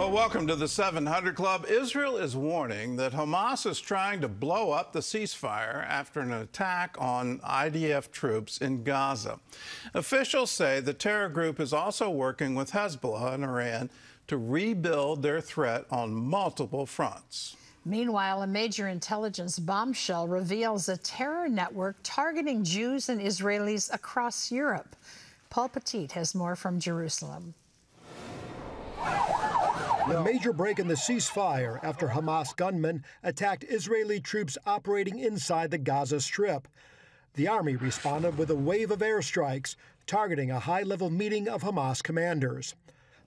Well, welcome to the 700 Club. Israel is warning that Hamas is trying to blow up the ceasefire after an attack on IDF troops in Gaza. Officials say the terror group is also working with Hezbollah and Iran to rebuild their threat on multiple fronts. Meanwhile, a major intelligence bombshell reveals a terror network targeting Jews and Israelis across Europe. Paul Petit has more from Jerusalem. A major break in the ceasefire after Hamas gunmen attacked Israeli troops operating inside the Gaza Strip. The army responded with a wave of airstrikes targeting a high-level meeting of Hamas commanders.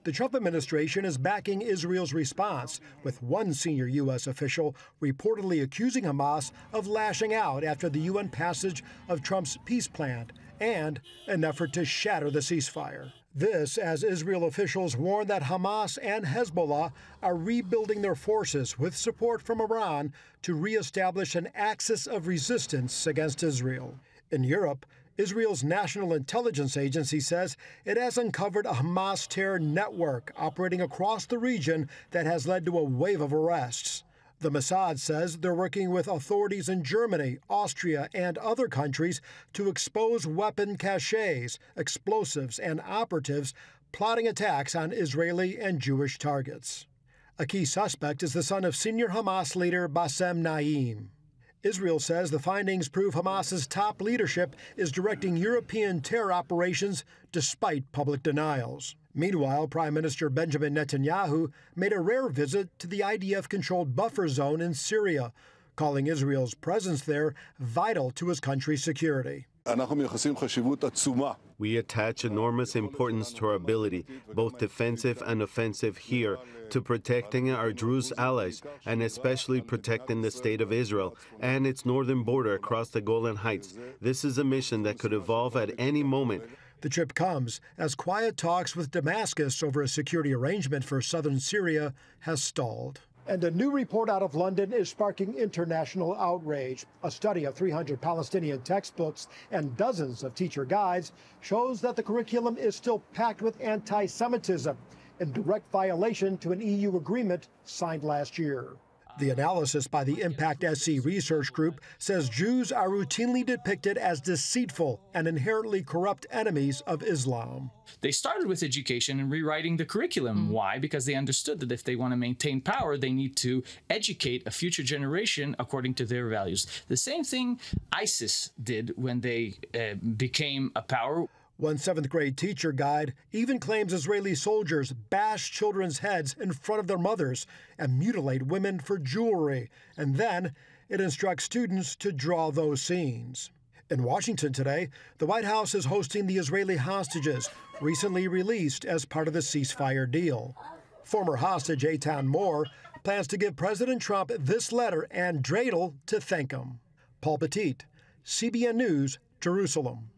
The Trump administration is backing Israel's response, with one senior U.S. official reportedly accusing Hamas of lashing out after the UN passage of Trump's peace plan and an effort to shatter the ceasefire. This as Israel officials warn that Hamas and Hezbollah are rebuilding their forces with support from Iran to reestablish an axis of resistance against Israel. In Europe, Israel's National Intelligence Agency says it has uncovered a Hamas terror network operating across the region that has led to a wave of arrests. The Mossad says they're working with authorities in Germany, Austria, and other countries to expose weapon caches, explosives, and operatives plotting attacks on Israeli and Jewish targets. A key suspect is the son of senior Hamas leader Bassem Naim. Israel says the findings prove Hamas's top leadership is directing European terror operations despite public denials. Meanwhile, Prime Minister Benjamin Netanyahu made a rare visit to the IDF-controlled buffer zone in Syria, calling Israel's presence there vital to his country's security. We attach enormous importance to our ability, both defensive and offensive here, to protecting our Druze allies, and especially protecting the state of Israel and its northern border across the Golan Heights. This is a mission that could evolve at any moment. The trip comes as quiet talks with Damascus over a security arrangement for southern Syria has stalled. And a new report out of London is sparking international outrage. A study of 300 Palestinian textbooks and dozens of teacher guides shows that the curriculum is still packed with anti-Semitism, in direct violation to an EU agreement signed last year. The analysis by the Impact SC research group says Jews are routinely depicted as deceitful and inherently corrupt enemies of Islam. They started with education and rewriting the curriculum. Why? Because they understood that if they want to maintain power, they need to educate a future generation according to their values. The same thing ISIS did when they became a power. One seventh-grade teacher guide even claims Israeli soldiers bash children's heads in front of their mothers and mutilate women for jewelry, and then it instructs students to draw those scenes. In Washington today, the White House is hosting the Israeli hostages recently released as part of the ceasefire deal. Former hostage Eitan Moore plans to give President Trump this letter and dreidel to thank him. Paul Petit, CBN News, Jerusalem.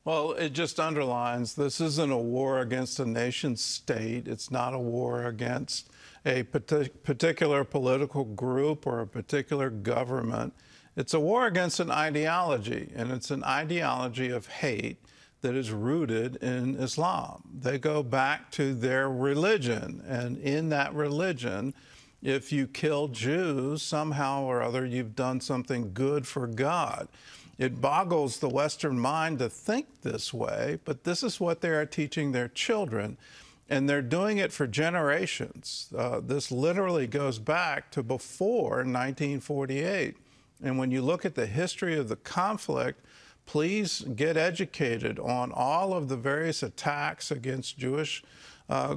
Well, it just underlines this isn't a war against a nation state. It's not a war against a particular political group or a particular government. It's a war against an ideology, and it's an ideology of hate that is rooted in Islam. They go back to their religion, and in that religion, if you kill Jews, somehow or other, you've done something good for God. It boggles the Western mind to think this way, but this is what they are teaching their children, and they're doing it for generations. This literally goes back to before 1948. And when you look at the history of the conflict, please get educated on all of the various attacks against Jewish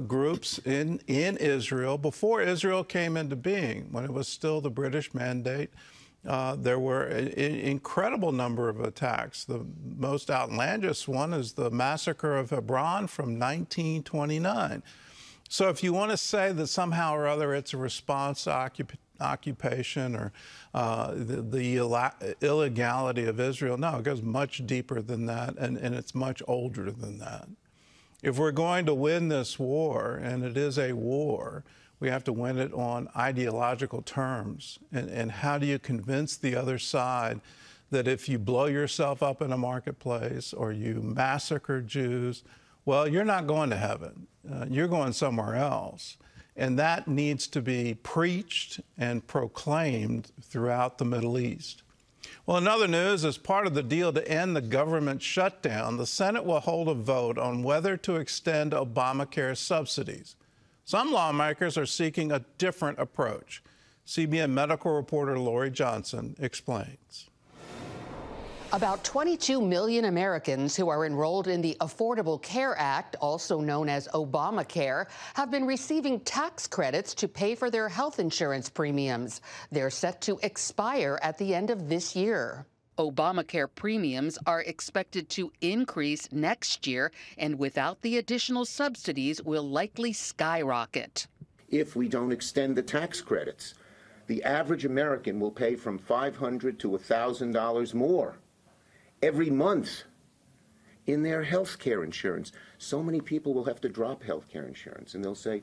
groups in Israel before Israel came into being, when it was still the British mandate. There were an incredible number of attacks. The most outlandish one is the massacre of Hebron from 1929. So if you want to say that somehow or other it's a response to occupation or the illegality of Israel, no, it goes much deeper than that, and it's much older than that. If we're going to win this war, and it is a war, we have to win it on ideological terms. And how do you convince the other side that if you blow yourself up in a marketplace or you massacre Jews, well, you're not going to heaven. You're going somewhere else. And that needs to be preached and proclaimed throughout the Middle East. Well, in other news, as part of the deal to end the government shutdown, the Senate will hold a vote on whether to extend Obamacare subsidies. Some lawmakers are seeking a different approach. CBN medical reporter Lori Johnson explains. About 22 million Americans who are enrolled in the Affordable Care Act, also known as Obamacare, have been receiving tax credits to pay for their health insurance premiums. They're set to expire at the end of this year. Obamacare premiums are expected to increase next year, and without the additional subsidies, will likely skyrocket. If we don't extend the tax credits, the average American will pay from $500 to $1,000 more every month in their health care insurance. So many people will have to drop health care insurance, and they'll say,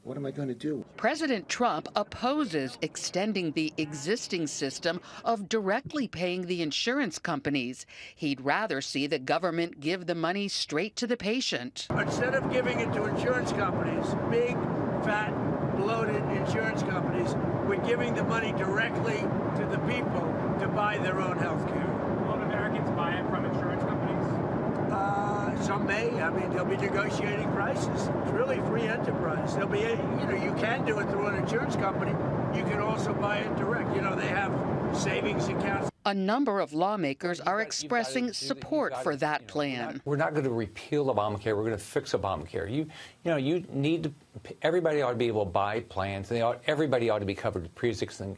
what am I going to do? President Trump opposes extending the existing system of directly paying the insurance companies. He'd rather see the government give the money straight to the patient. Instead of giving it to insurance companies, big, fat, bloated insurance companies, we're giving the money directly to the people to buy their own health care. Americans buy it from insurance companies? Some may. I mean, they'll be negotiating prices. It's really free enterprise. They'll be, you can do it through an insurance company. You can also buy it direct. They have savings accounts. A number of lawmakers are expressing support for that plan. We're not going to repeal Obamacare. We're going to fix Obamacare. You need to. Everybody ought to be able to buy plans. Everybody ought to be covered. Pre-existing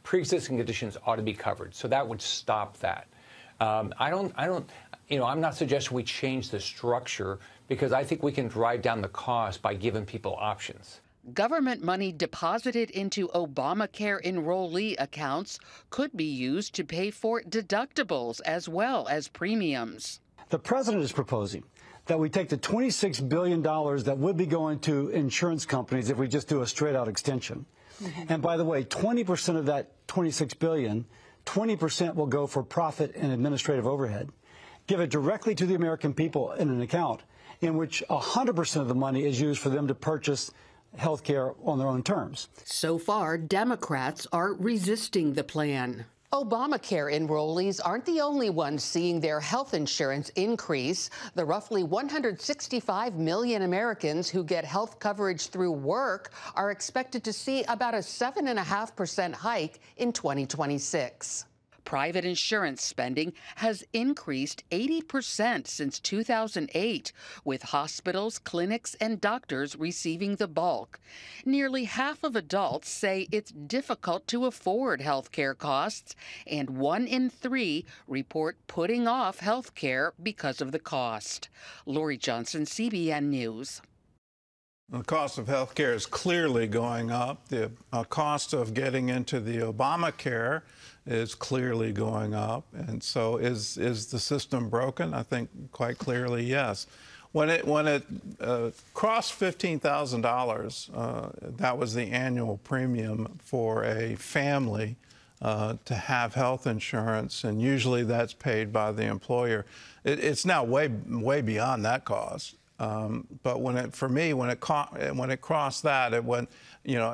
conditions ought to be covered. So that would stop that. I'm not suggesting we change the structure, because I think we can drive down the cost by giving people options. Government money deposited into Obamacare enrollee accounts could be used to pay for deductibles as well as premiums. The president is proposing that we take the $26 billion that would be going to insurance companies if we just do a straight-out extension. And by the way, 20% of that $26 billion, 20% will go for profit and administrative overhead. Give it directly to the American people in an account in which 100% of the money is used for them to purchase health care on their own terms. So far, Democrats are resisting the plan. Obamacare enrollees aren't the only ones seeing their health insurance increase. The roughly 165 million Americans who get health coverage through work are expected to see about a 7.5% hike in 2026. Private insurance spending has increased 80% since 2008, with hospitals, clinics, and doctors receiving the bulk. Nearly half of adults say it's difficult to afford health care costs, and 1 in 3 report putting off health care because of the cost. Lori Johnson, CBN News. The cost of health care is clearly going up. The cost of getting into the Obamacare is clearly going up. And so is the system broken? I think quite clearly, yes. When it crossed $15,000, that was the annual premium for a family to have health insurance, and usually that's paid by the employer. It's now way beyond that cost. But when it crossed that, it went,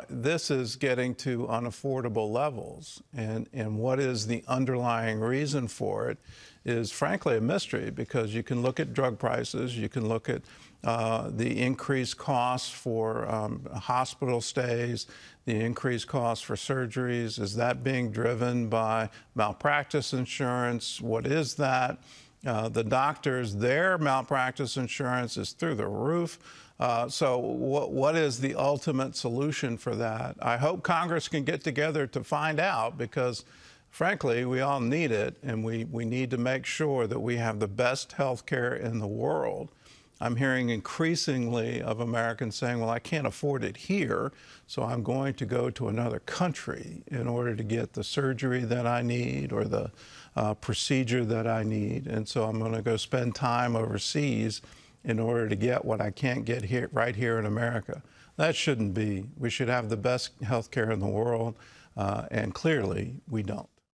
this is getting to unaffordable levels. And what is the underlying reason for it is frankly a mystery, because you can look at drug prices, you can look at the increased costs for hospital stays, the increased costs for surgeries. Is that being driven by malpractice insurance? What is that? The doctors, their malpractice insurance is through the roof. So what is the ultimate solution for that? I hope Congress can get together to find out, because frankly, we all need it, and we need to make sure that we have the best health care in the world. I'm hearing increasingly of Americans saying, well, I can't afford it here, so I'm going to go to another country in order to get the surgery that I need or the procedure that I need. And so I'm going to go spend time overseas in order to get what I can't get here, right here in America. That shouldn't be. We should have the best health care in the world, and clearly we don't.